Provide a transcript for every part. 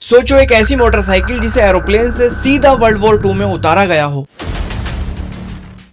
सोचो एक ऐसी मोटरसाइकिल जिसे एरोप्लेन से सीधा वर्ल्ड वॉर 2 में उतारा गया हो।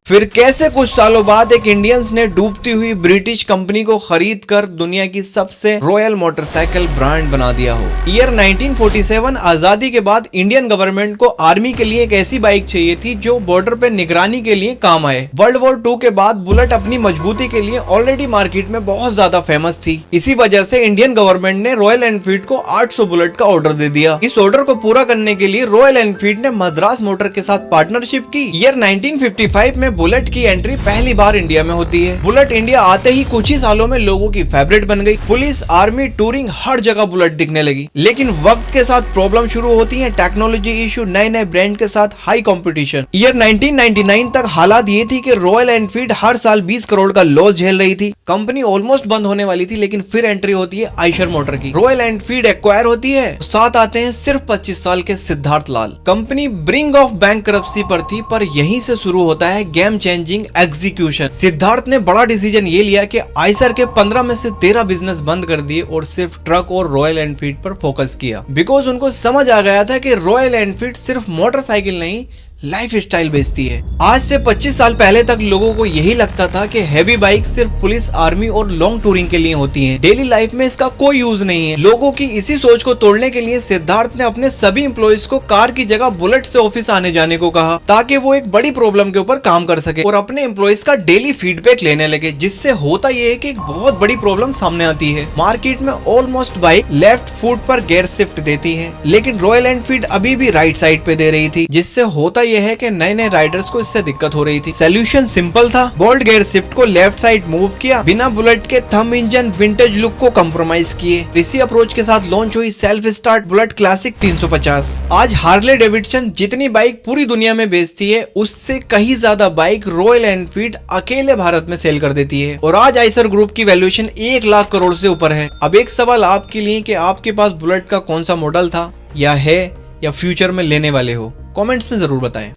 फिर कैसे कुछ सालों बाद एक इंडियंस ने डूबती हुई ब्रिटिश कंपनी को खरीद कर दुनिया की सबसे रॉयल मोटरसाइकिल ब्रांड बना दिया हो। ईयर 1947 आजादी के बाद इंडियन गवर्नमेंट को आर्मी के लिए एक ऐसी बाइक चाहिए थी जो बॉर्डर पे निगरानी के लिए काम आए। वर्ल्ड वॉर 2 के बाद बुलेट अपनी मजबूती के लिए ऑलरेडी मार्केट में बहुत ज्यादा फेमस थी। इसी वजह से इंडियन गवर्नमेंट ने रॉयल एनफील्ड को 800 बुलेट का ऑर्डर दे दिया। इस ऑर्डर को पूरा करने के लिए रॉयल एनफील्ड ने मद्रास मोटर के साथ पार्टनरशिप की। ईयर 1955 में बुलेट की एंट्री पहली बार इंडिया में होती है। बुलेट इंडिया आते ही कुछ ही सालों में लोगों की फेवरेट बन गई। पुलिस, आर्मी, टूरिंग, हर जगह बुलेट दिखने लगी। लेकिन वक्त के साथ प्रॉब्लम शुरू होती है, टेक्नोलॉजी इशू, नए नए ब्रांड के साथ हाई कंपटीशन। ईयर 1999 तक हालात ये थी कि रॉयल एनफील्ड हर साल 20 करोड़ का लॉस झेल रही थी। कंपनी ऑलमोस्ट बंद होने वाली थी, लेकिन फिर एंट्री होती है आइशर मोटर की। रॉयल एनफील्ड एक्वायर होती है। साथ आते हैं सिर्फ 25 साल के Siddharth Lal. Company bring of bankruptcy पर थी, पर यहीं से शुरू होता है गेम चेंजिंग एग्जीक्यूशन। सिद्धार्थ ने बड़ा डिसीजन ये लिया कि आइसर के 15 में से 13 बिजनेस बंद कर दिए और सिर्फ ट्रक और रॉयल एनफील्ड पर फोकस किया। बिकॉज उनको समझ आ गया था कि रॉयल एनफील्ड सिर्फ मोटरसाइकिल नहीं, लाइफ स्टाइल बेचती है। आज से 25 साल पहले तक लोगों को यही लगता था कि हैवी बाइक सिर्फ पुलिस, आर्मी और लॉन्ग टूरिंग के लिए होती हैं। डेली लाइफ में इसका कोई यूज नहीं है। लोगों की इसी सोच को तोड़ने के लिए सिद्धार्थ ने अपने सभी एम्प्लॉइज को कार की जगह बुलेट से ऑफिस आने जाने को कहा, ताकि वो एक बड़ी प्रॉब्लम के ऊपर काम कर सके और अपने एम्प्लॉइज का डेली फीडबैक लेने लगे। जिससे होता यह है कि एक बहुत बड़ी प्रॉब्लम सामने आती है। मार्केट में ऑलमोस्ट बाइक लेफ्ट फुट पर गियर शिफ्ट देती है, लेकिन रॉयल एनफील्ड अभी भी राइट साइड पे दे रही थी। जिससे होता यह है कि नए नए राइडर्स को इससे दिक्कत हो रही थी। सोल्यूशन सिंपल था, बोल्ट गियर शिफ्ट को लेफ्ट साइड मूव किया, बिना बुलेट के थंब इंजन विंटेज लुक को कंप्रोमाइज किए। इसी अप्रोच के साथ लॉन्च हुई सेल्फ स्टार्ट बुलेट क्लासिक 350। आज हार्ले डेविडसन जितनी बाइक पूरी दुनिया में बेचती है, उससे कहीं ज्यादा बाइक रॉयल एनफील्ड अकेले भारत में सेल कर देती है। और आज आइसर ग्रुप की वैल्यूएशन 1 लाख करोड़ से ऊपर है। अब एक सवाल आपके लिए कि आपके पास बुलेट का कौन सा मॉडल था, या है, या फ्यूचर में लेने वाले हो? कमेंट्स में जरूर बताएं।